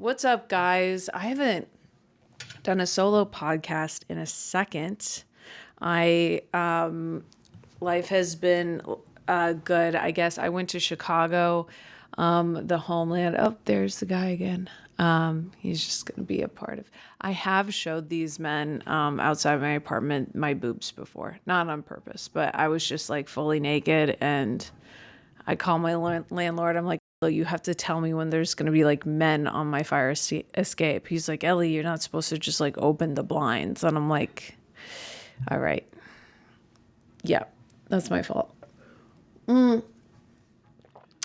What's up, guys? I haven't done a solo podcast in a second. Life has been good. I guess I went to Chicago, the homeland. Oh, there's the guy again. He's just going to be a part of. I have showed these men outside my apartment my boobs before, not on purpose, but I was just like fully naked, and I call my landlord. I'm like, you have to tell me when there's going to be like men on my fire escape. He's like, Ellie, you're not supposed to just like open the blinds. And I'm like, all right. Yeah, that's my fault.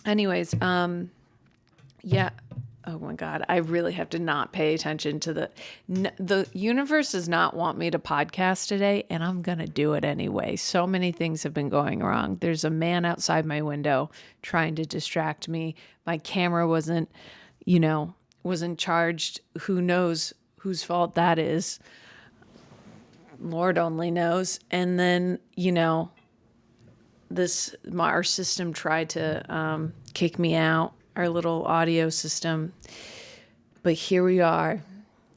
Anyways, yeah. Oh my God. I really have to not pay attention to the universe does not want me to podcast today, and I'm going to do it anyway. So many things have been going wrong. There's a man outside my window trying to distract me. My camera wasn't charged. Who knows whose fault that is? Lord only knows. And then, our system tried to kick me out, our little audio system. But here we are,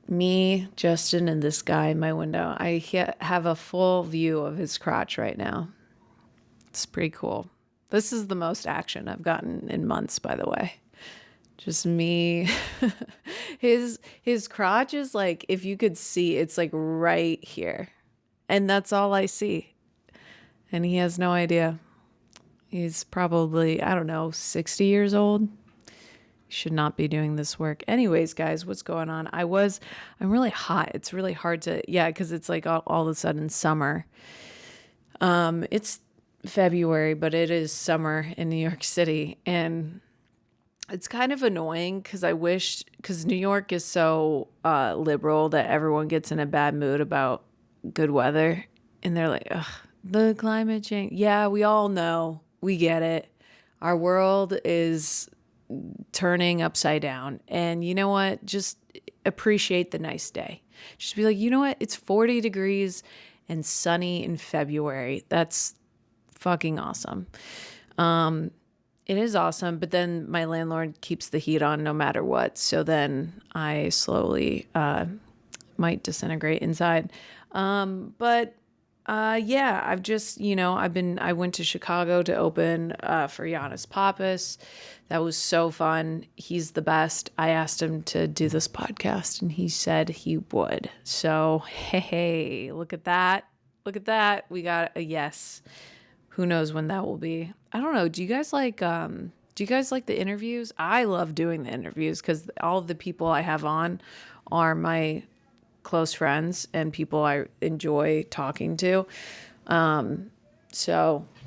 me, Justin, and this guy in my window. I have a full view of his crotch right now. It's pretty cool. This is the most action I've gotten in months, by the way. Just me. His crotch is like, if you could see, it's like right here. And that's all I see. And he has no idea. He's probably, I don't know, 60 years old. Should not be doing this work. Anyways, guys, what's going on? I'm really hot. It's really hard to, because it's like all of a sudden summer. It's February, but it is summer in New York City. And it's kind of annoying because New York is so liberal that everyone gets in a bad mood about good weather. And they're like, ugh, the climate change. Yeah, we all know. We get it. Our world is turning upside down. And you know what? Just appreciate the nice day. Just be like, you know what? It's 40 degrees and sunny in February. That's fucking awesome. It is awesome, but then my landlord keeps the heat on no matter what. So then I slowly might disintegrate inside. I've just, I went to Chicago to open for Giannis Pappas. That was so fun. He's the best. I asked him to do this podcast and he said he would. So, hey, look at that. Look at that. We got a yes. Who knows when that will be? I don't know. Do you guys like the interviews? I love doing the interviews because all of the people I have on are my close friends and people I enjoy talking to.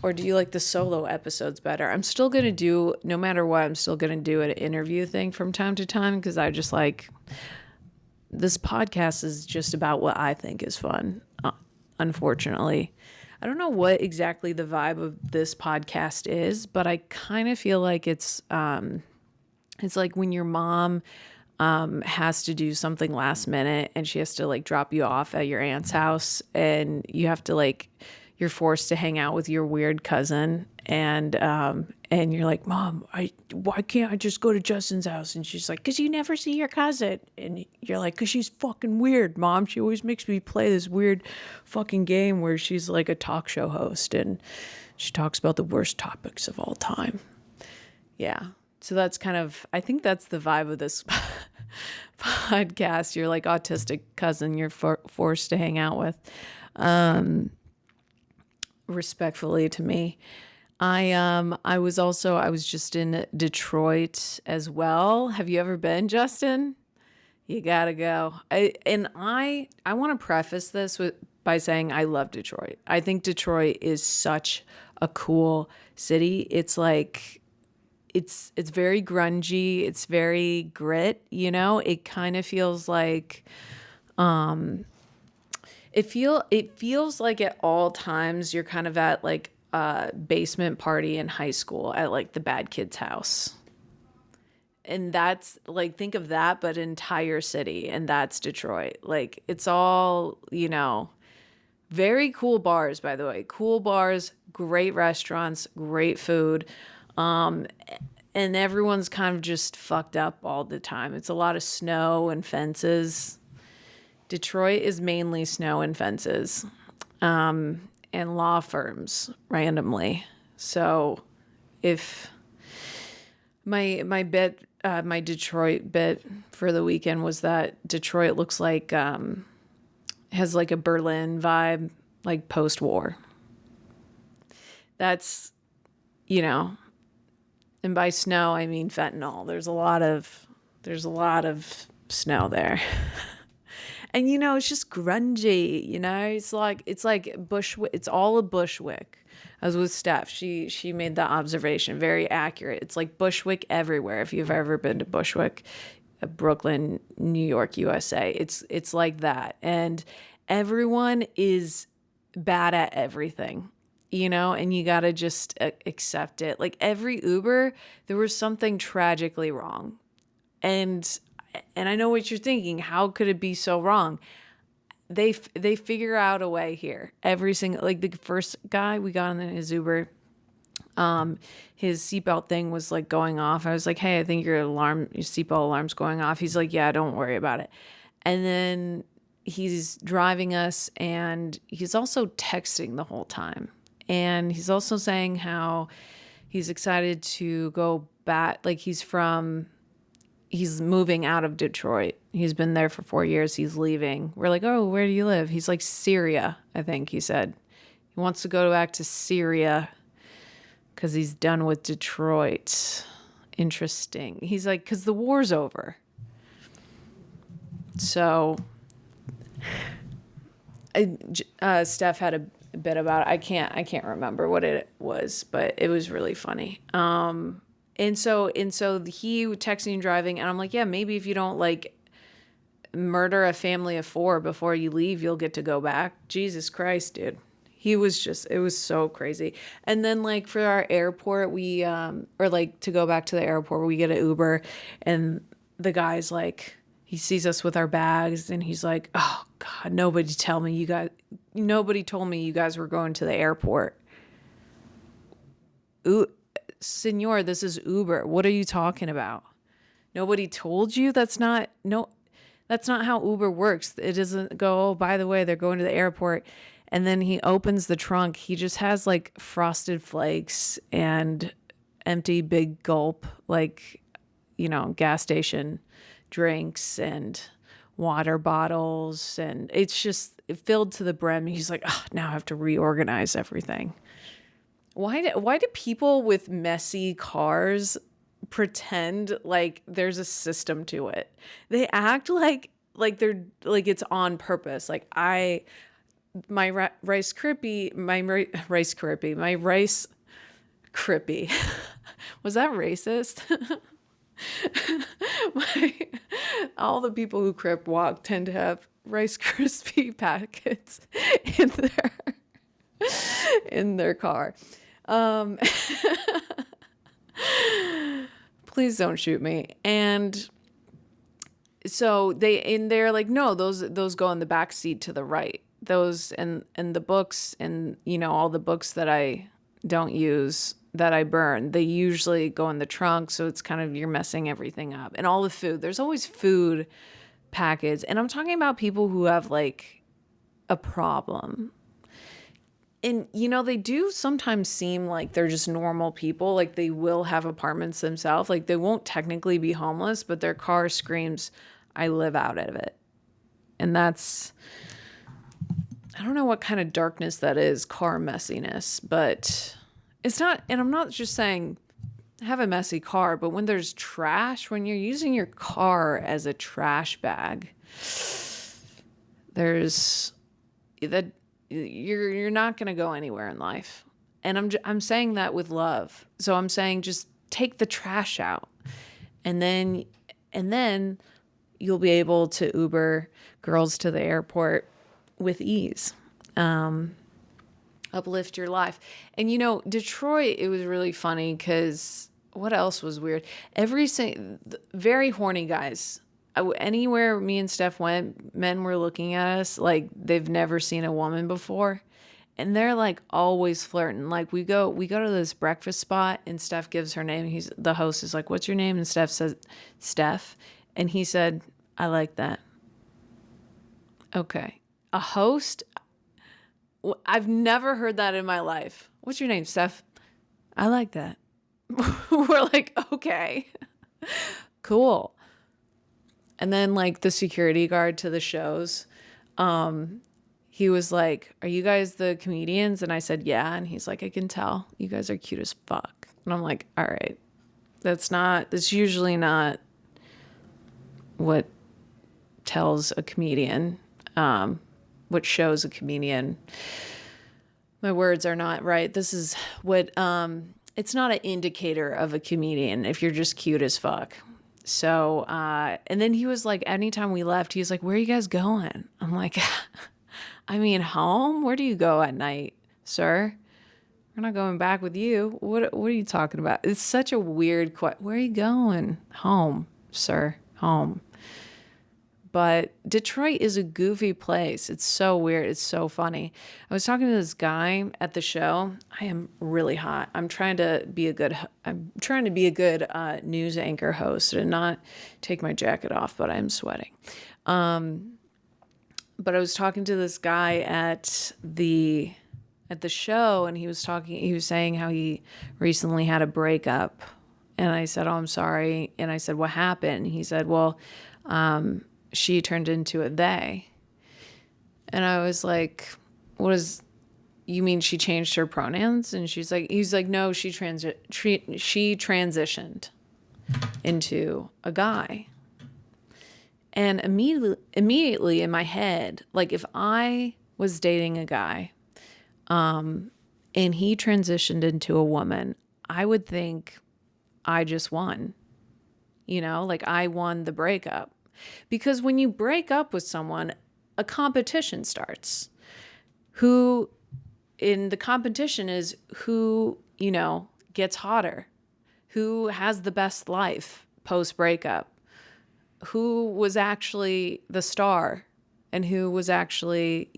Or do you like the solo episodes better? I'm still going to do, no matter what, I'm still going to do an interview thing from time to time because I just like, this podcast is just about what I think is fun, unfortunately. I don't know what exactly the vibe of this podcast is, but I kind of feel like it's like when your mom has to do something last minute and she has to like drop you off at your aunt's house and you have to like, you're forced to hang out with your weird cousin and you're like, Mom, why can't I just go to Justin's house? And she's like, because you never see your cousin. And you're like, because she's fucking weird, Mom. She always makes me play this weird fucking game where she's like a talk show host and she talks about the worst topics of all time. Yeah. So that's kind of, I think that's the vibe of this podcast. You're like autistic cousin you're forced to hang out with. Respectfully to me. I was just in Detroit as well. Have you ever been, Justin? You gotta go. I want to preface this by saying I love Detroit. I think Detroit is such a cool city. It's like, it's very grungy. It's very grit, It kind of feels like, it feels like at all times you're kind of at like a basement party in high school at like the bad kid's house. And that's like, think of that, but entire city. And that's Detroit. Like it's all, very cool bars, by the way, cool bars, great restaurants, great food. and everyone's kind of just fucked up all the time. It's a lot of snow and fences. Detroit is mainly snow and fences, and law firms randomly. So if my Detroit bit for the weekend was that Detroit looks like has like a Berlin vibe, like post-war. That's, you know, and by snow I mean fentanyl. There's a lot of snow there. And you know, it's just grungy, you know? It's like Bushwick. It's all a Bushwick. I was with Steph. She made that observation, very accurate. It's like Bushwick everywhere. If you've ever been to Bushwick, Brooklyn, New York, USA, it's like that. And everyone is bad at everything, you know, and you got to just accept it. Like every Uber, there was something tragically wrong. And I know what you're thinking. How could it be so wrong? They figure out a way here. Every single, like the first guy we got in his Uber, his seatbelt thing was like going off. I was like, hey, I think your seatbelt alarm's going off. He's like, yeah, don't worry about it. And then he's driving us and he's also texting the whole time. And he's also saying how he's excited to go back. Like he's moving out of Detroit. He's been there for 4 years. He's leaving. We're like, oh, where do you live? He's like, Syria, I think he said. He wants to go back to Syria because he's done with Detroit. Interesting. He's like, because the war's over. So Steph had a bit about it. I can't remember what it was, but it was really funny. And so he texting and driving, and I'm like, yeah, maybe if you don't like murder a family of 4 before you leave, you'll get to go back. Jesus Christ, dude. It was so crazy. And then like for our airport, we, or like to go back to the airport, we get an Uber and the guy's like, he sees us with our bags and he's like, oh God, nobody told me you guys were going to the airport. Ooh, Senor, this is Uber. What are you talking about? Nobody told you? That's not how Uber works. It doesn't go, oh, by the way, they're going to the airport. And then he opens the trunk. He just has like Frosted Flakes and empty Big Gulp, like, you know, gas station drinks and water bottles. And it's just filled to the brim. He's like, oh, now I have to reorganize everything. Why do people with messy cars pretend like there's a system to it? They act like they're like it's on purpose. Like my rice crispy. Was that racist? All the people who crip walk tend to have Rice Krispie packets in their car. Please don't shoot me. And so they're like, no, those go in the back seat to the right. Those and the books and, you know, all the books that I don't use that I burn, they usually go in the trunk. So it's kind of, you're messing everything up. And all the food, there's always food packets. And I'm talking about people who have like a problem. And, you know, they do sometimes seem like they're just normal people. Like they will have apartments themselves. Like they won't technically be homeless, but their car screams, I live out of it. And that's, I don't know what kind of darkness that is, car messiness, but it's not, and I'm not just saying have a messy car, but when there's trash, when you're using your car as a trash bag, there's that you're not going to go anywhere in life. And I'm saying that with love. So I'm saying just take the trash out, and then you'll be able to Uber girls to the airport with ease. Uplift your life. And you know, Detroit, it was really funny because what else was weird? Very horny guys. Anywhere me and Steph went, men were looking at us like they've never seen a woman before. And they're like always flirting. Like we go to this breakfast spot and Steph gives her name. The host is like, "What's your name?" And Steph says, "Steph." And he said, "I like that." Okay. A host, I've never heard that in my life. "What's your name, Steph?" "I like that." We're like, okay, cool. And then like the security guard to the shows, he was like, "Are you guys the comedians?" And I said, "Yeah." And he's like, "I can tell. You guys are cute as fuck." And I'm like, all right, that's usually not what tells a comedian, what shows a comedian. My words are not right. This is what, it's not an indicator of a comedian if you're just cute as fuck. So, and then he was like, anytime we left, he was like, "Where are you guys going?" I'm like, I mean, home? Where do you go at night, sir? We're not going back with you. What are you talking about? It's such a weird question. Where are you going? Home, sir. Home. But Detroit is a goofy place. It's so weird. It's so funny. I was talking to this guy at the show. I am really hot. I'm trying to be a good news anchor host and not take my jacket off, but I'm sweating. But I was talking to this guy at the show, and he was saying how he recently had a breakup. And I said, "Oh, I'm sorry." And I said, "What happened?" He said, "Well, she turned into a they." And I was like, you mean she changed her pronouns? And he's like, "No, she transitioned into a guy." And immediately in my head, like if I was dating a guy, and he transitioned into a woman, I would think I just won, like I won the breakup. Because when you break up with someone, a competition starts. The competition is who, gets hotter, who has the best life post breakup, who was actually the star, and who was actually,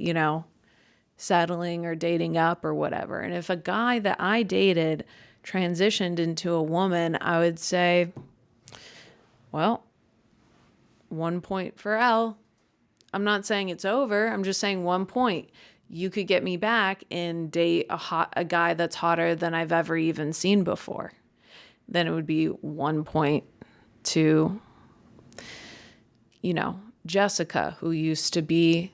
settling or dating up or whatever. And if a guy that I dated transitioned into a woman, I would say, well, 1 point for Elle. I'm not saying it's over. I'm just saying 1 point. You could get me back and date a guy that's hotter than I've ever even seen before. Then it would be 1 point to, Jessica, who used to be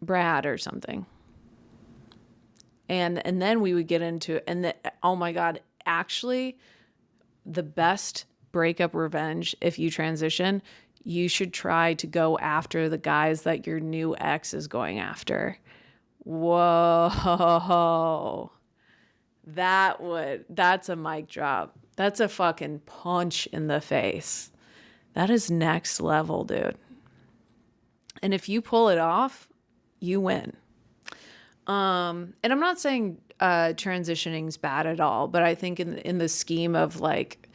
Brad or something. And then we would get into, oh my God, actually the best breakup revenge, if you transition, you should try to go after the guys that your new ex is going after. Whoa. That's a mic drop. That's a fucking punch in the face. That is next level, dude. And if you pull it off, you win. And I'm not saying transitioning's bad at all, but I think in the scheme of like,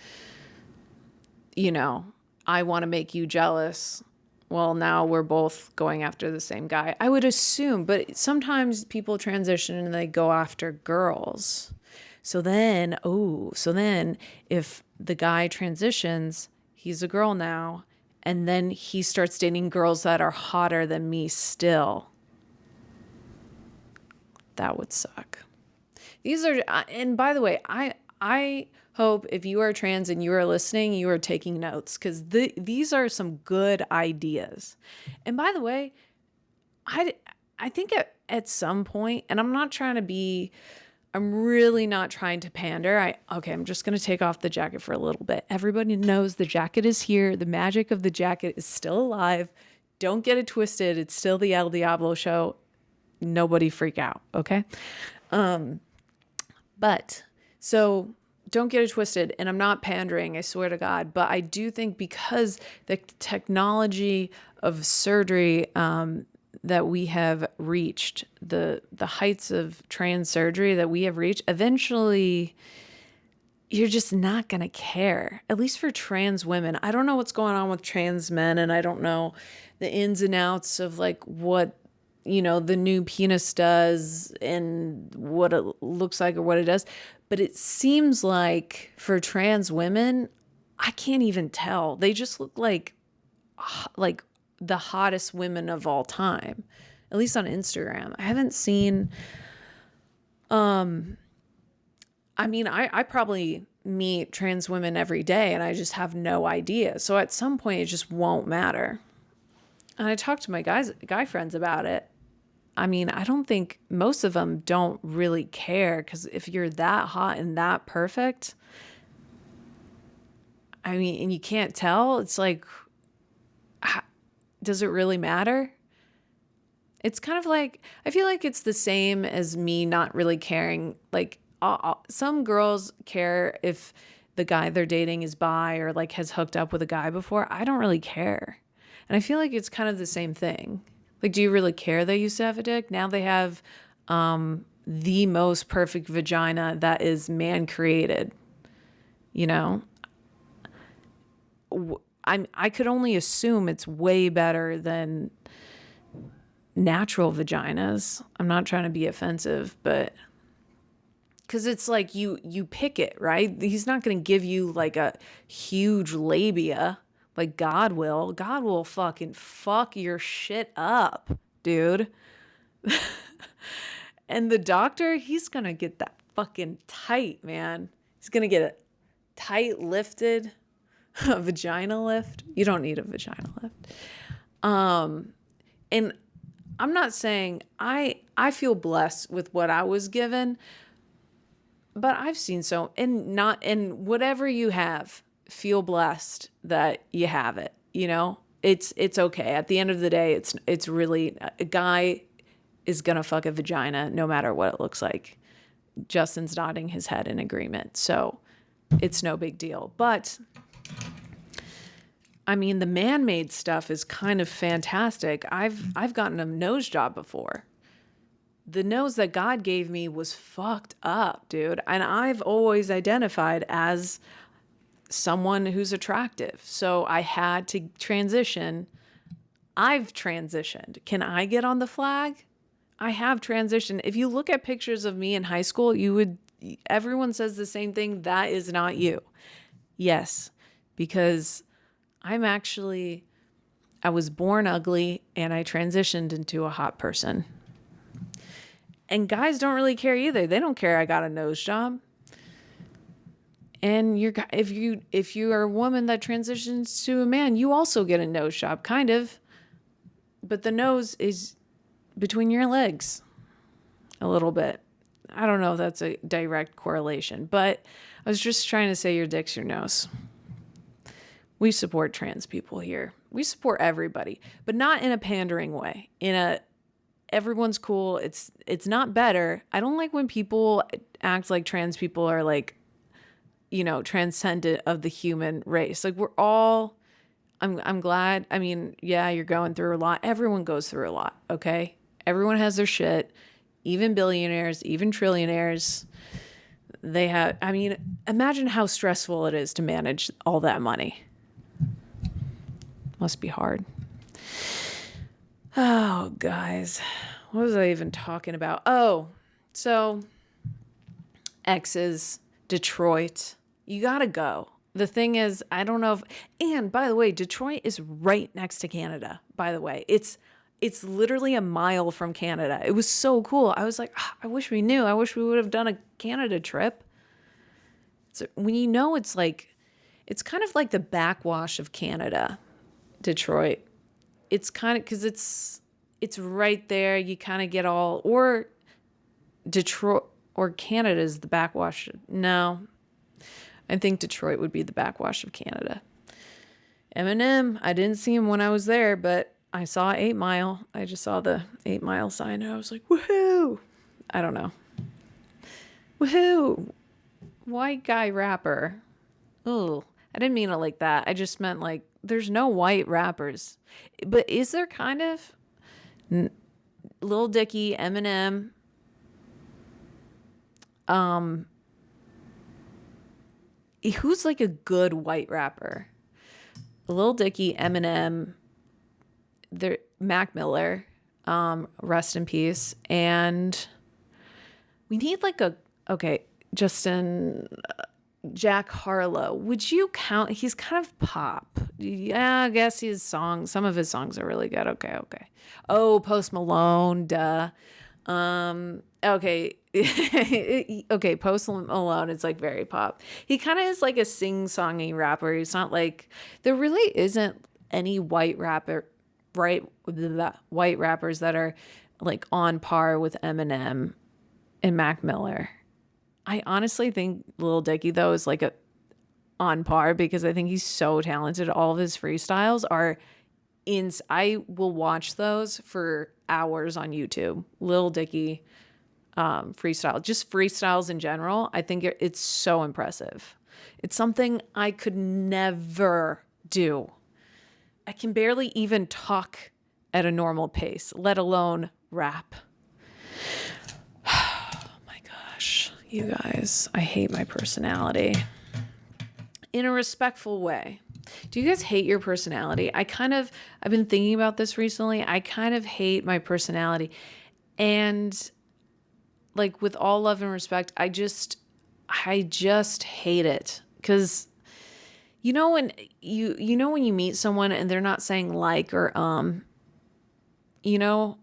I want to make you jealous. Well, now we're both going after the same guy. I would assume, but sometimes people transition and they go after girls. So then if the guy transitions, he's a girl now, and then he starts dating girls that are hotter than me still. That would suck. And by the way, I hope if you are trans and you are listening, you are taking notes, because these are some good ideas. And by the way, I think at some point, and I'm really not trying to pander. I'm just going to take off the jacket for a little bit. Everybody knows the jacket is here. The magic of the jacket is still alive. Don't get it twisted. It's still the Elle Diablo show. Nobody freak out, okay? But so don't get it twisted. And I'm not pandering, I swear to God. But I do think because the technology of surgery that we have reached, the heights of trans surgery that we have reached, eventually you're just not going to care, at least for trans women. I don't know what's going on with trans men, and I don't know the ins and outs of like what the new penis does and what it looks like or what it does. But it seems like for trans women, I can't even tell. They just look like the hottest women of all time, at least on Instagram. I haven't seen, I probably meet trans women every day and I just have no idea. So at some point it just won't matter. And I talked to my guy friends about it. I mean, I don't think most of them don't really care, because if you're that hot and that perfect, I mean, and you can't tell, it's like, does it really matter? It's kind of like, I feel like it's the same as me not really caring. Like, some girls care if the guy they're dating is bi or like has hooked up with a guy before. I don't really care. And I feel like it's kind of the same thing. Like, do you really care they used to have a dick? Now they have the most perfect vagina that is man created. I could only assume it's way better than natural vaginas. I'm not trying to be offensive, but because it's like you pick it, right? He's not going to give you like a huge labia like God will. God will fucking fuck your shit up, dude. And the doctor, he's going to get that fucking tight, man. He's going to get it tight lifted, a vagina lift. You don't need a vagina lift. And I'm not saying I feel blessed with what I was given, but I've seen and whatever you have, feel blessed that you have it. It's okay. At the end of the day, it's really, a guy is gonna fuck a vagina no matter what it looks like. Justin's nodding his head in agreement, so it's no big deal. But I mean, the man-made stuff is kind of fantastic. I've gotten a nose job before. The nose that God gave me was fucked up, dude. And I've always identified as someone who's attractive. So I had to transition. I've transitioned. Can I get on the flag? I have transitioned. If you look at pictures of me in high school, everyone says the same thing. That is not you. Yes, because I was born ugly and I transitioned into a hot person. And guys don't really care either. They don't care I got a nose job. And if you are a woman that transitions to a man, you also get a nose job, kind of. But the nose is between your legs a little bit. I don't know if that's a direct correlation, but I was just trying to say your dick's your nose. We support trans people here. We support everybody, but not in a pandering way. Everyone's cool. It's not better. I don't like when people act like trans people are like, transcendent of the human race. Like, we're all, I'm glad. I mean, yeah, you're going through a lot. Everyone goes through a lot. Okay. Everyone has their shit, even billionaires, even trillionaires. Imagine how stressful it is to manage all that money. Must be hard. Oh, guys, what was I even talking about? Oh, so exes, Detroit, you gotta go. The thing is, I don't know and by the way, Detroit is right next to Canada, by the way. It's literally a mile from Canada. It was so cool. I was like, I wish we knew. I wish we would have done a Canada trip. So when it's kind of like the backwash of Canada, Detroit. It's kind of, because it's right there. You kind of get or Detroit or Canada is the backwash. No, I think Detroit would be the backwash of Canada. Eminem, I didn't see him when I was there, but I saw 8 Mile. I just saw the 8 Mile sign and I was like, woohoo. I don't know. Woohoo. White guy rapper. Oh, I didn't mean it like that. I just meant like, there's no white rappers. But is there kind of? Lil Dicky, Eminem. Who's like a good white rapper? Lil Dicky, Eminem. Mac Miller. Rest in peace. And we need like Justin, Jack Harlow. Would you count? He's kind of pop. Yeah, I guess some of his songs are really good. Okay. Oh, Post Malone, duh. Okay. Okay, Post Malone is like very pop. He kind of is like a sing-songy rapper. He's not like, there really isn't any white rappers that are like on par with Eminem and Mac Miller. I honestly think Lil Dicky though is like on par because I think he's so talented. All of his freestyles are I will watch those for hours on YouTube. Lil Dicky freestyle, just freestyles in general. I think it's so impressive. It's something I could never do. I can barely even talk at a normal pace, let alone rap. Oh my gosh, you guys, I hate my personality. In a respectful way. Do you guys hate your personality? I've been thinking about this recently. I kind of hate my personality. And like with all love and respect, I just hate it. Cause you know, when you meet someone and they're not saying like, or,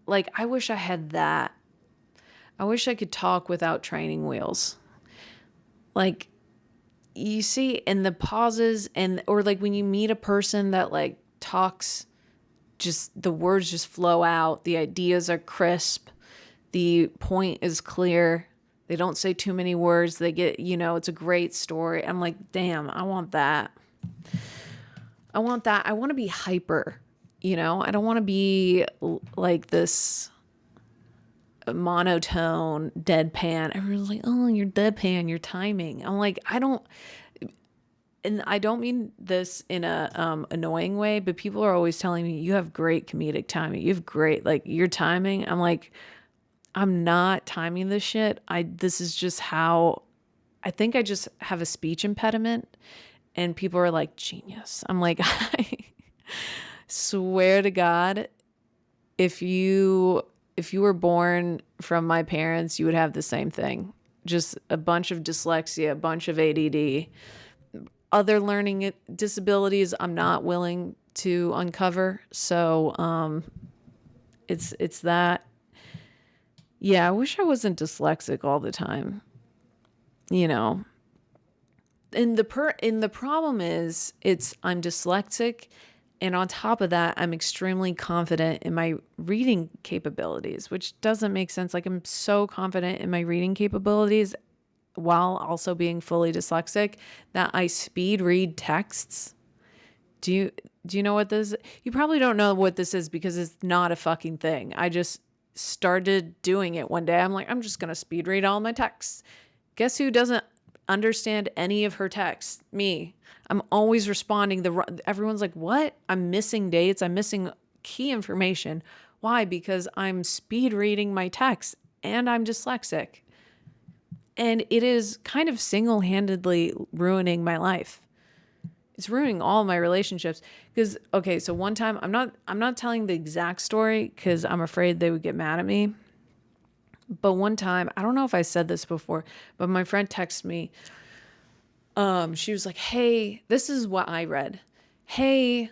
like I wish I had that. I wish I could talk without training wheels. Like, you see in the pauses or like when you meet a person that like talks, just the words just flow out. The ideas are crisp. The point is clear. They don't say too many words. They get, it's a great story. I'm like, damn, I want that. I want to be hyper, I don't want to be like this monotone, deadpan. Everyone's like, oh, you're deadpan, you're timing. I'm like, I don't mean this in a annoying way, but people are always telling me you have great comedic timing. You have great, like, your timing. I'm like, I'm not timing this shit. This is just how I think I just have a speech impediment, and people are like, genius. I'm like, I swear to God, if you were born from my parents, you would have the same thing. Just a bunch of dyslexia, a bunch of ADD, other learning disabilities I'm not willing to uncover. So it's that. Yeah, I wish I wasn't dyslexic all the time. And the problem is I'm dyslexic, and on top of that, I'm extremely confident in my reading capabilities, which doesn't make sense. Like, I'm so confident in my reading capabilities while also being fully dyslexic that I speed read texts. Do you know what this is? You probably don't know what this is because it's not a fucking thing. I just started doing it one day. I'm like, I'm just going to speed read all my texts. Guess who doesn't understand any of her texts? Me. I'm always responding. Everyone's like, what? I'm missing dates. I'm missing key information. Why? Because I'm speed reading my texts and I'm dyslexic. And it is kind of single-handedly ruining my life. It's ruining all my relationships. Because, okay, so one time, I'm not telling the exact story because I'm afraid they would get mad at me. But one time, I don't know if I said this before, but my friend texted me. She was like, hey, this is what I read. Hey,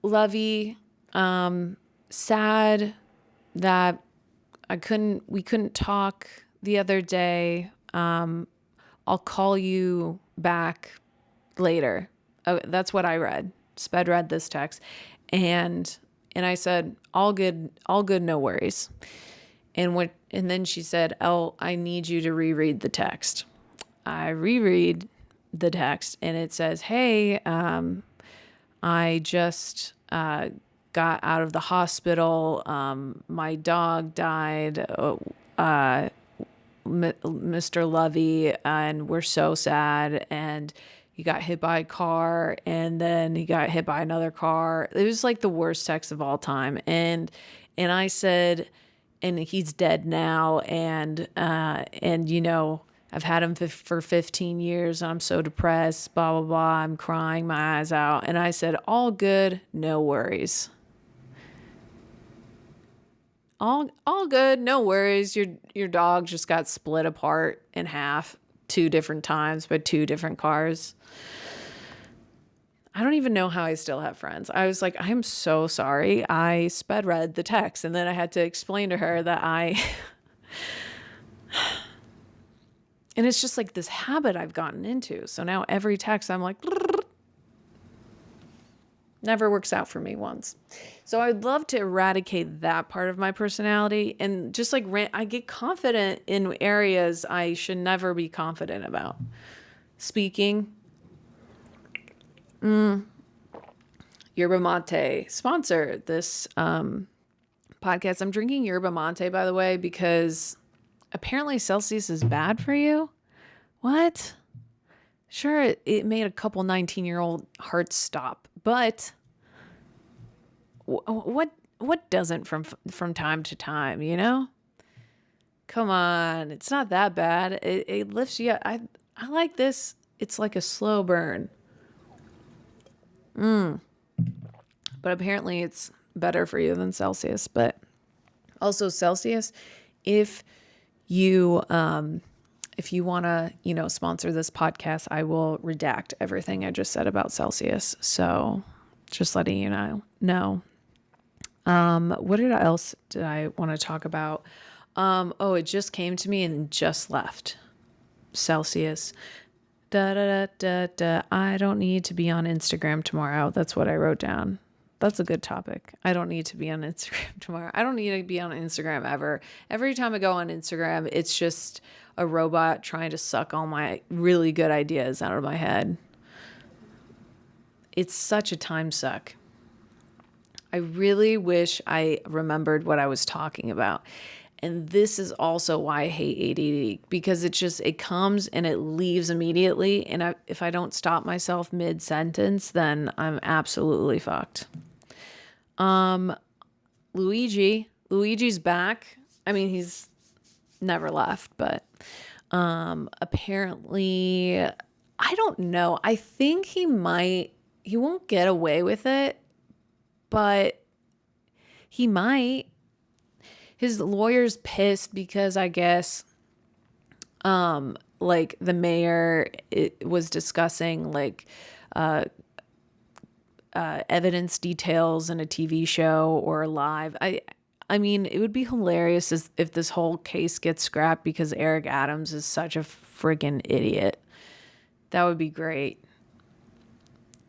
Lovey, sad that we couldn't talk the other day. I'll call you back later. Oh, that's what I read. Sped read this text. And I said, all good, no worries. And then she said, oh, I need you to reread the text. I reread the text and it says, hey, I just got out of the hospital. My dog died, Mr. Lovey, and we're so sad. And he got hit by a car, and then he got hit by another car. It was like the worst text of all time. And I said, and he's dead now. And I've had him for 15 years. And I'm so depressed, blah, blah, blah. I'm crying my eyes out. And I said, all good, no worries. all good. No worries. Your dog just got split apart in half 2 different times by 2 different cars. I don't even know how I still have friends. I was like, I'm so sorry. I sped read the text, and then I had to explain to her that and it's just like this habit I've gotten into. So now every text I'm like, never works out for me once. So I'd love to eradicate that part of my personality and just like I get confident in areas I should never be confident about. Speaking. Yerba mate sponsor this podcast. I'm drinking yerba mate, by the way, because apparently Celsius is bad for you. What? Sure, it made a couple 19-year-old hearts stop, but what doesn't from time to time, you know? Come on, it's not that bad. It lifts you up. I like this. It's like a slow burn. But apparently it's better for you than Celsius. But also Celsius, if you want to, sponsor this podcast, I will redact everything I just said about Celsius. So just letting you know. What else did I want to talk about? It just came to me and just left. Celsius. Da da da da da. I don't need to be on Instagram tomorrow. That's what I wrote down. That's a good topic. I don't need to be on Instagram tomorrow. I don't need to be on Instagram ever. Every time I go on Instagram, it's just a robot trying to suck all my really good ideas out of my head. It's such a time suck. I really wish I remembered what I was talking about. And this is also why I hate ADD, because it comes and it leaves immediately. And if I don't stop myself mid-sentence, then I'm absolutely fucked. Luigi's back. I mean, he's never left, but apparently, I don't know. I think he won't get away with it, but he might. His lawyer's pissed because I guess, like the mayor was discussing evidence details in a TV show or live. I mean, it would be hilarious if this whole case gets scrapped because Eric Adams is such a friggin' idiot. That would be great.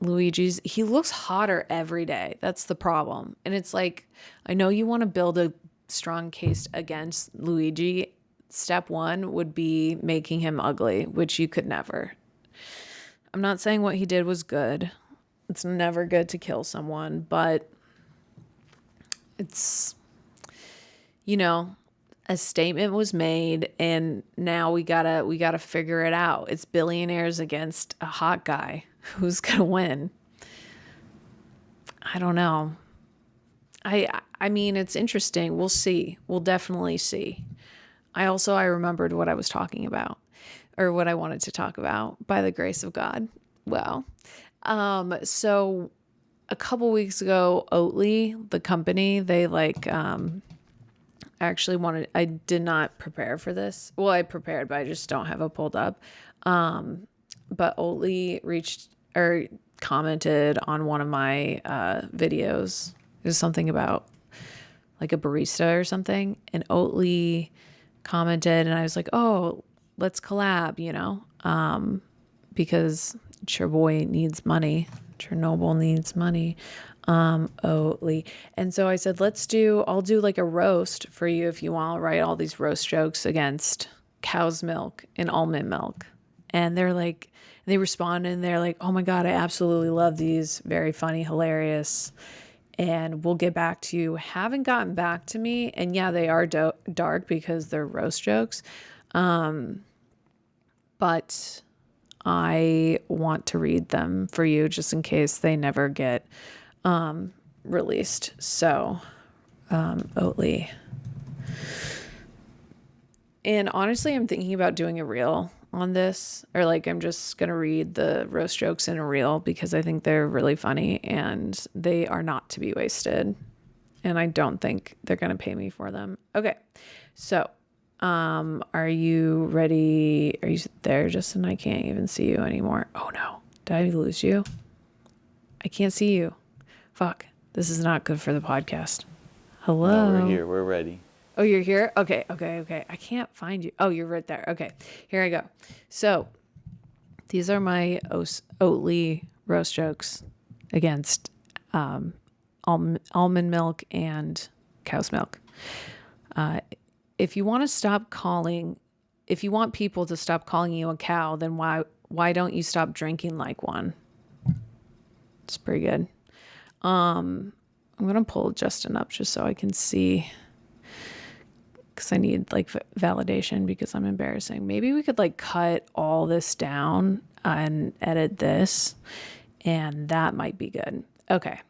He looks hotter every day. That's the problem. And it's like, I know you want to build a strong case against Luigi. Step 1 would be making him ugly, which you could never. I'm not saying what he did was good. It's never good to kill someone, but it's, a statement was made and now we gotta figure it out. It's billionaires against a hot guy. Who's gonna win? I don't know. I mean, it's interesting. We'll see. We'll definitely see. I remembered what I was talking about, or what I wanted to talk about, by the grace of God. Wow. So a couple weeks ago, Oatly, the company, they I did not prepare for this. Well, I prepared, but I just don't have it pulled up. But Oatly commented on one of my videos. It was something about like a barista or something. And Oatly commented and I was like, oh, let's collab, because Cherboy needs money. Chernobyl needs money. Oatly. And so I said, I'll do like a roast for you if you want. I'll write all these roast jokes against cow's milk and almond milk. And they responded and they're like, oh my God, I absolutely love these. Very funny, hilarious. And we'll get back to you. Haven't gotten back to me. And yeah, they are dark because they're roast jokes. But I want to read them for you just in case they never get released. So, Oatly. And honestly, I'm thinking about doing a reel on this, or I'm just going to read the roast jokes in a reel because I think they're really funny and they are not to be wasted. and I don't think they're going to pay me for them. Okay. So, are you ready? Are you there, Justin? I can't even see you anymore. Oh no. Did I lose you? I can't see you. Fuck. This is not good for the podcast. Hello. No, we're here. We're ready. Oh, you're here? Okay. I can't find you. Oh, you're right there. Okay. Here I go. So these are my Oatly roast jokes against almond milk and cow's milk. If you want people to stop calling you a cow, then why don't you stop drinking like one? It's pretty good. I'm gonna pull Justin up just so I can see, because I need like validation, because I'm embarrassing. Maybe we could like cut all this down and edit this, and that might be good. Okay,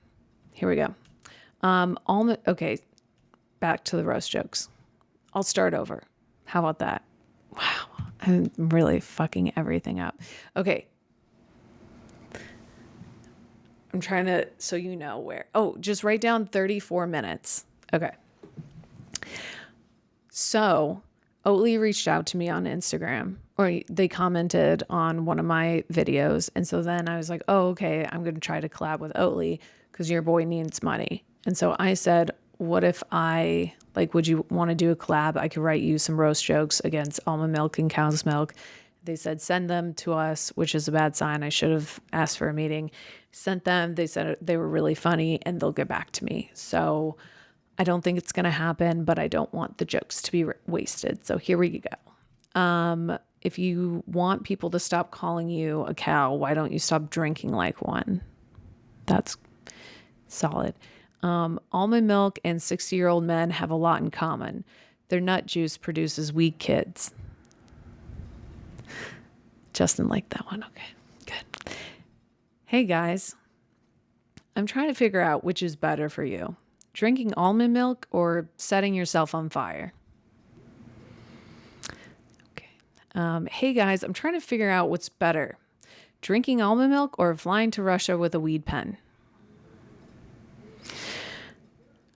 here we go. Okay, back to the roast jokes. I'll start over. How about that? Wow, I'm really fucking everything up. Okay. I'm trying to, so you know where. Oh, just write down 34 minutes. Okay. So Oatly reached out to me on Instagram, or they commented on one of my videos. And so then I was like, oh, okay, I'm going to try to collab with Oatly because your boy needs money. And so I said, what if would you want to do a collab? I could write you some roast jokes against almond milk and cow's milk. They said, send them to us, which is a bad sign. I should have asked for a meeting. Sent them. They said they were really funny and they'll get back to me. So I don't think it's going to happen, but I don't want the jokes to be wasted. So here we go. If you want people to stop calling you a cow, why don't you stop drinking like one? That's solid. Almond milk and 60-year-old men have a lot in common. Their nut juice produces weak kids. Justin liked that one. Okay, good. Hey guys, I'm trying to figure out which is better for you. Drinking almond milk or setting yourself on fire? Okay. Hey guys, I'm trying to figure out what's better. Drinking almond milk or flying to Russia with a weed pen?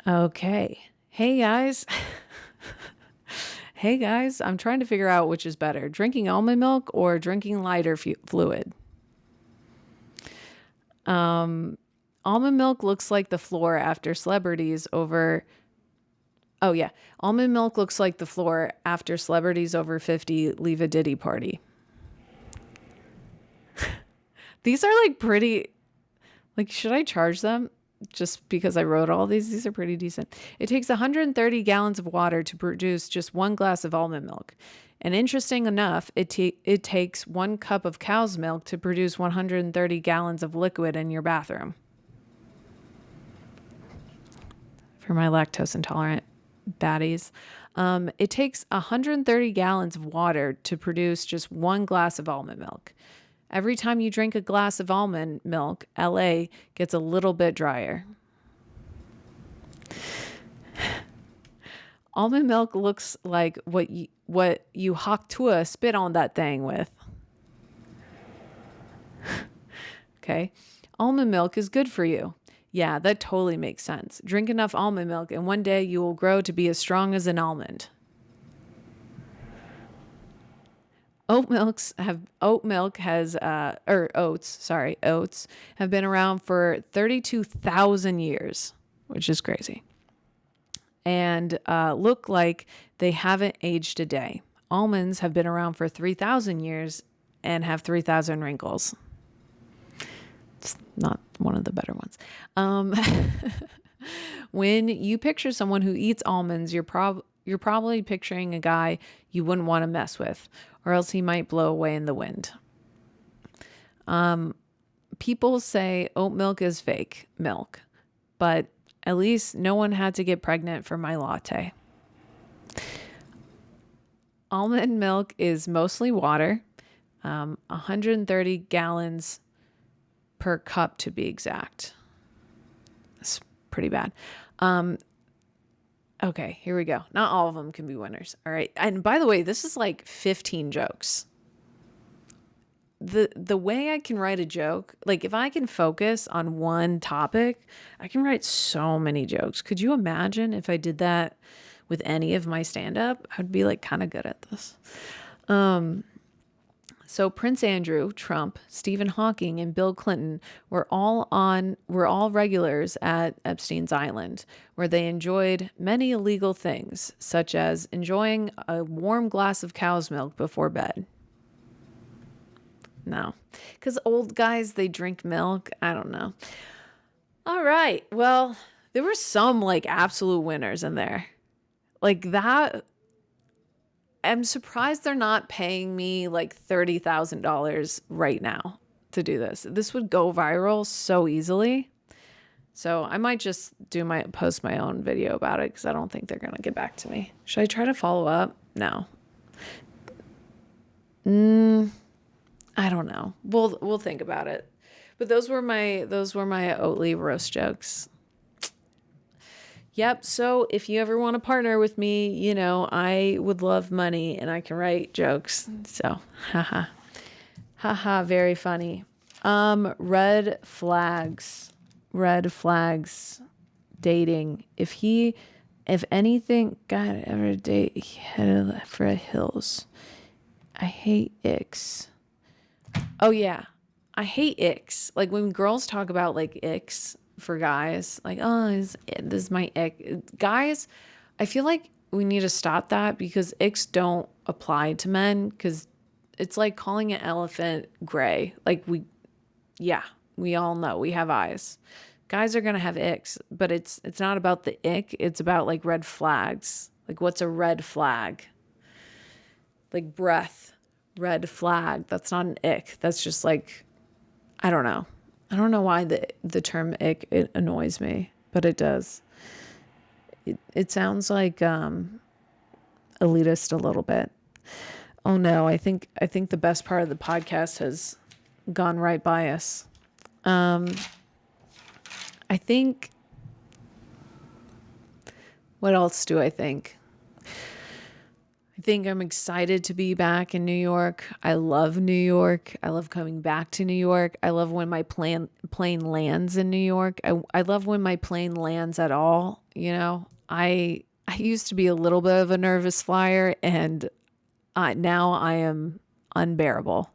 Okay. Hey guys. Hey guys, I'm trying to figure out which is better. Drinking almond milk or drinking lighter fluid? Almond milk looks like the floor after celebrities over... Oh yeah. Almond milk looks like the floor after celebrities over 50 leave a Diddy party. These are like pretty... Like, should I charge them? Just because I wrote all these are pretty decent. It takes 130 gallons of water to produce just one glass of almond milk. And interesting enough, it takes 1 cup of cow's milk to produce 130 gallons of liquid in your bathroom. For my lactose intolerant baddies. It takes 130 gallons of water to produce just 1 glass of almond milk. Every time you drink a glass of almond milk, LA gets a little bit drier. Almond milk looks like what you Haktua spit on that thing with. Okay. Almond milk is good for you. Yeah, that totally makes sense. Drink enough almond milk and one day you will grow to be as strong as an almond. Oats have been around for 32,000 years, which is crazy. And look like they haven't aged a day. Almonds have been around for 3,000 years and have 3,000 wrinkles. It's not one of the better ones. When you picture someone who eats almonds, you're probably picturing a guy you wouldn't want to mess with, or else he might blow away in the wind. People say oat milk is fake milk, but at least no one had to get pregnant for my latte. Almond milk is mostly water, 130 gallons per cup to be exact. That's pretty bad. Okay, here we go. Not all of them can be winners. All right. And by the way, this is like 15 jokes. the way I can write a joke, like if I can focus on one topic, I can write so many jokes. Could you imagine if I did that with any of my stand-up? I'd be like kind of good at this. So Prince Andrew, Trump, Stephen Hawking, and Bill Clinton were all regulars at Epstein's Island, where they enjoyed many illegal things, such as enjoying a warm glass of cow's milk before bed. No, because old guys, they drink milk. I don't know. All right. Well, there were some like absolute winners in there. Like that. I'm surprised they're not paying me like $30,000 right now to do this. This would go viral so easily. So I might just post my own video about it because I don't think they're going to get back to me. Should I try to follow up? No. I don't know. We'll think about it. But those were my Oatly roast jokes. Yep. So if you ever want to partner with me, you know, I would love money and I can write jokes. So, haha, very funny. Red flags, dating. If anything, God, ever date, he headed for hills. I hate icks. Oh yeah. I hate icks. Like when girls talk about like icks for guys, like, oh, this is my ick. Guys, I feel like we need to stop that because icks don't apply to men because it's like calling an elephant gray. Like we all know we have eyes. Guys are going to have icks, but it's not about the ick. It's about like red flags. Like what's a red flag? Like breath, red flag. That's not an ick. That's just like, I don't know. I don't know why the term ick, it annoys me, but it does. It sounds like elitist a little bit. Oh no, I think the best part of the podcast has gone right by us. I think, what else do I think? I think I'm excited to be back in New York. I love New York. I love coming back to New York. I love when my plane lands in New York. I love when my plane lands at all. You know, I used to be a little bit of a nervous flyer, and now I am unbearable.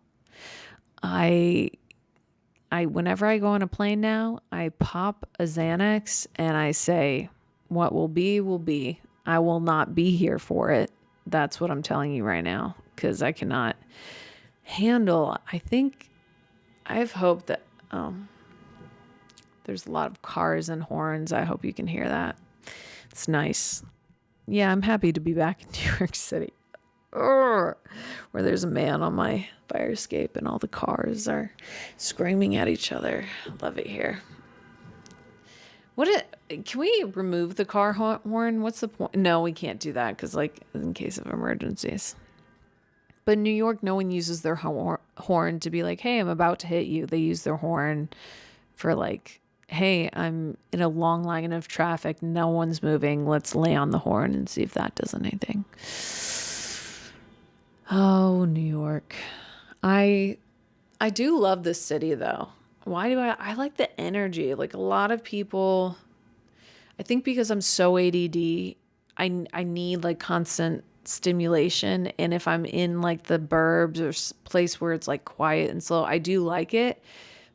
Whenever I go on a plane now, I pop a Xanax and I say, what will be, will be. I will not be here for it. That's what I'm telling you right now, because I cannot handle. I've hoped that, there's a lot of cars and horns. I hope you can hear that. It's nice. Yeah, I'm happy to be back in New York City. Where there's a man on my fire escape and all the cars are screaming at each other. Love it here. Can we remove the car horn? What's the point? No, we can't do that because, like, in case of emergencies. But in New York, no one uses their horn to be like, hey, I'm about to hit you. They use their horn for like, hey, I'm in a long line of traffic. No one's moving. Let's lay on the horn and see if that does anything. Oh, New York. I do love this city, though. Why do I like the energy? Like a lot of people, I think because I'm so ADD, I need like constant stimulation. And if I'm in like the burbs or place where it's like quiet and slow, I do like it,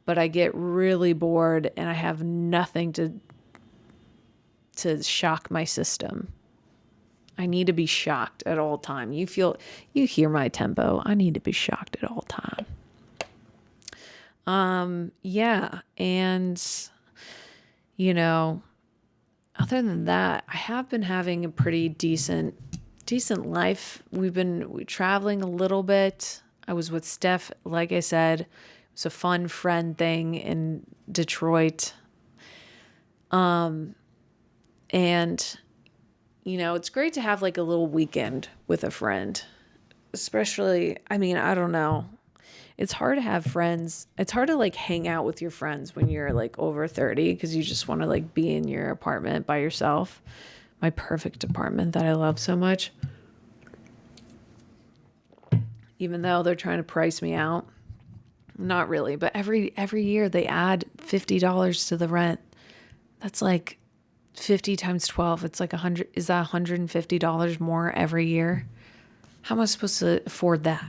but I get really bored and I have nothing to shock my system. I need to be shocked at all time. You hear my tempo. I need to be shocked at all time. Yeah. And, you know, other than that, I have been having a pretty decent life. We've been traveling a little bit. I was with Steph, like I said, it was a fun friend thing in Detroit. And, you know, it's great to have like a little weekend with a friend, especially, I mean, I don't know. It's hard to have friends. It's hard to like hang out with your friends when you're like over 30 because you just want to like be in your apartment by yourself. My perfect apartment that I love so much. Even though they're trying to price me out. Not really, but every year they add $50 to the rent. That's like 50 times 12. It's like 100. Is that $150 more every year? How am I supposed to afford that?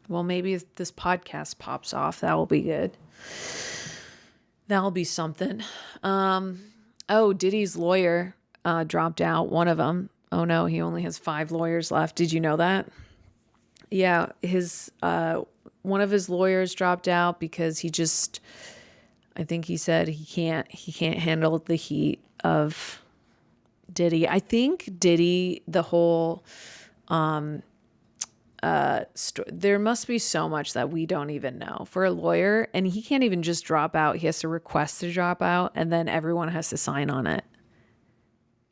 Well, maybe if this podcast pops off, that will be good. That'll be something. Diddy's lawyer dropped out. One of them. Oh no, he only has 5 lawyers left. Did you know that? Yeah, his one of his lawyers dropped out because I think he said he can't handle the heat of Diddy. I think Diddy, the whole there must be so much that we don't even know for a lawyer, and he can't even just drop out. He has to request to drop out, and then everyone has to sign on it.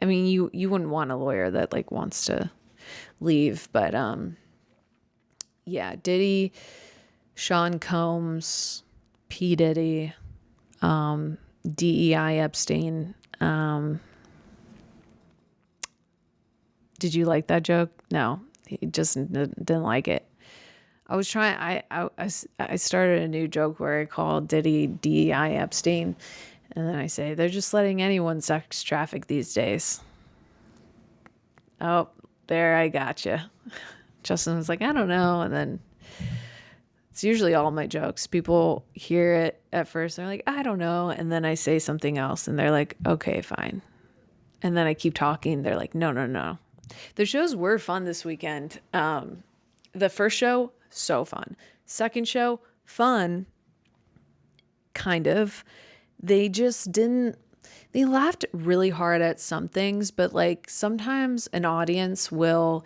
I mean, you wouldn't want a lawyer that like wants to leave, but yeah, Diddy, Sean Combs, P. Diddy, DEI Epstein. Did you like that joke? No, he just didn't like it. I was trying. I started a new joke where I called Diddy DEI Epstein, and then I say they're just letting anyone sex traffic these days. Oh, there, I gotcha. Justin was like, I don't know, and then it's usually all my jokes. People hear it at first, they're like, I don't know, and then I say something else, and they're like, okay, fine. And then I keep talking. They're like, no. The shows were fun this weekend. The first show, so fun. Second show, fun, kind of. They just didn't. They laughed really hard at some things, but like sometimes an audience will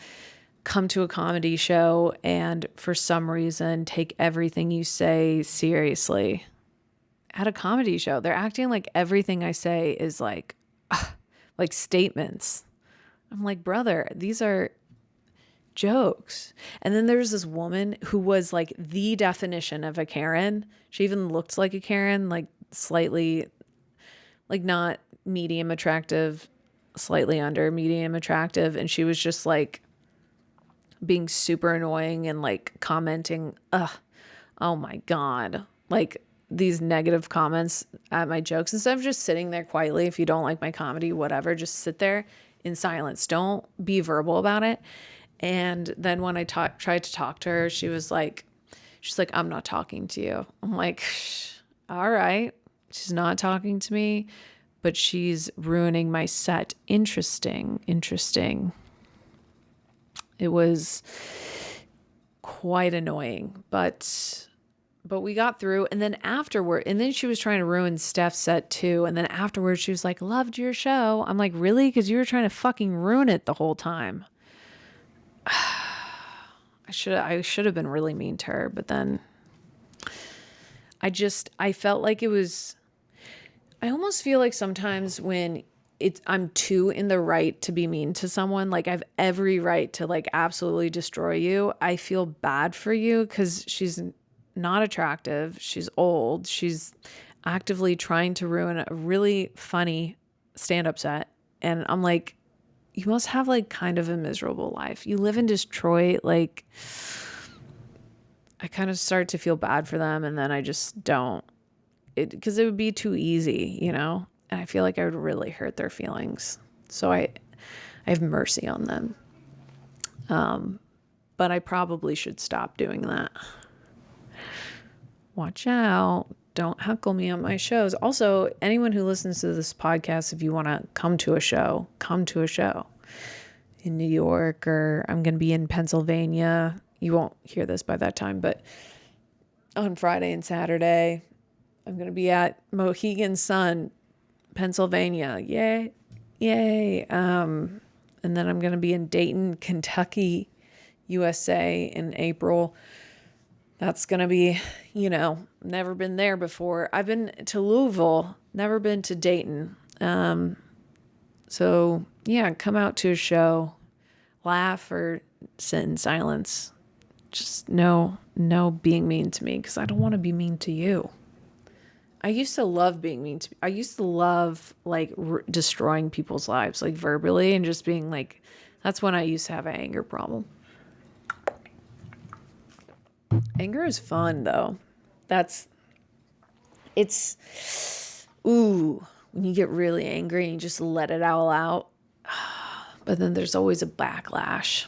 come to a comedy show and for some reason take everything you say seriously. At a comedy show, they're acting like everything I say is like statements. I'm like, brother, these are jokes. And then there's this woman who was like the definition of a Karen. She even looked like a Karen, like slightly, like not medium attractive, slightly under medium attractive. And she was just like being super annoying and like commenting, oh my God, like these negative comments at my jokes. Instead of just sitting there quietly, if you don't like my comedy, whatever, just sit there in silence. Don't be verbal about it. And then when I tried to talk to her, she's like, I'm not talking to you. I'm like, all right. She's not talking to me, but she's ruining my set. Interesting. It was quite annoying, but we got through. And then afterward, and then she was trying to ruin Steph's set too. And then afterwards she was like, loved your show. I'm like, really? Because you were trying to fucking ruin it the whole time. I should have been really mean to her, but then I felt like it was, I almost feel like sometimes when I'm too in the right to be mean to someone, like I have every right to like absolutely destroy you. I feel bad for you because she's not attractive. She's old. She's actively trying to ruin a really funny stand-up set. And I'm like, you must have like kind of a miserable life. You live in Detroit. Like I kind of start to feel bad for them. And then I just don't, because it would be too easy, you know? And I feel like I would really hurt their feelings. So I have mercy on them. But I probably should stop doing that. Watch out. Don't heckle me on my shows. Also, anyone who listens to this podcast, if you want to come to a show in New York, or I'm going to be in Pennsylvania. You won't hear this by that time, but on Friday and Saturday, I'm going to be at Mohegan Sun, Pennsylvania. Yay. And then I'm going to be in Dayton, Kentucky, USA in April. That's going to be, never been there before. I've been to Louisville, never been to Dayton. So yeah, come out to a show, laugh or sit in silence. Just no being mean to me, because I don't want to be mean to you. I used to love being mean to. I used to love like destroying people's lives, like verbally, and just being like, that's when I used to have an anger problem. Anger is fun though. It's, ooh, when you get really angry and you just let it all out. But then there's always a backlash.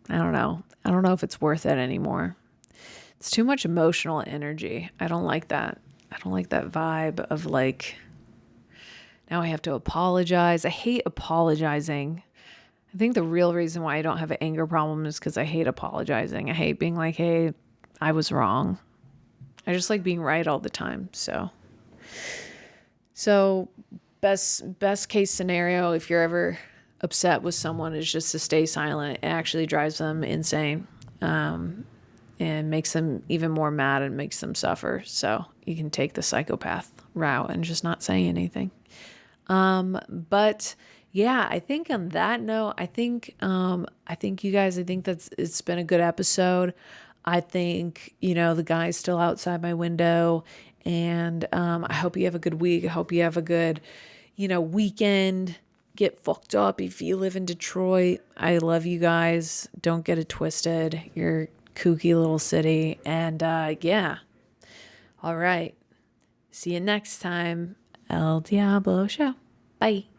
I don't know. I don't know if it's worth it anymore. It's too much emotional energy. I don't like that. I don't like that vibe of like, now I have to apologize. I hate apologizing. I think the real reason why I don't have an anger problem is because I hate apologizing. I hate being like, hey, I was wrong. I just like being right all the time. So best case scenario, if you're ever upset with someone, is just to stay silent. It actually drives them insane, and makes them even more mad and makes them suffer. So you can take the psychopath route and just not say anything. But yeah, I think on that note, I think you guys, I think it's been a good episode. I think, the guy's still outside my window, and, I hope you have a good week. I hope you have a good, weekend. Get fucked up if you live in Detroit. I love you guys. Don't get it twisted. You're a kooky little city. And, yeah. All right. See you next time. Elle Diablo Show. Bye.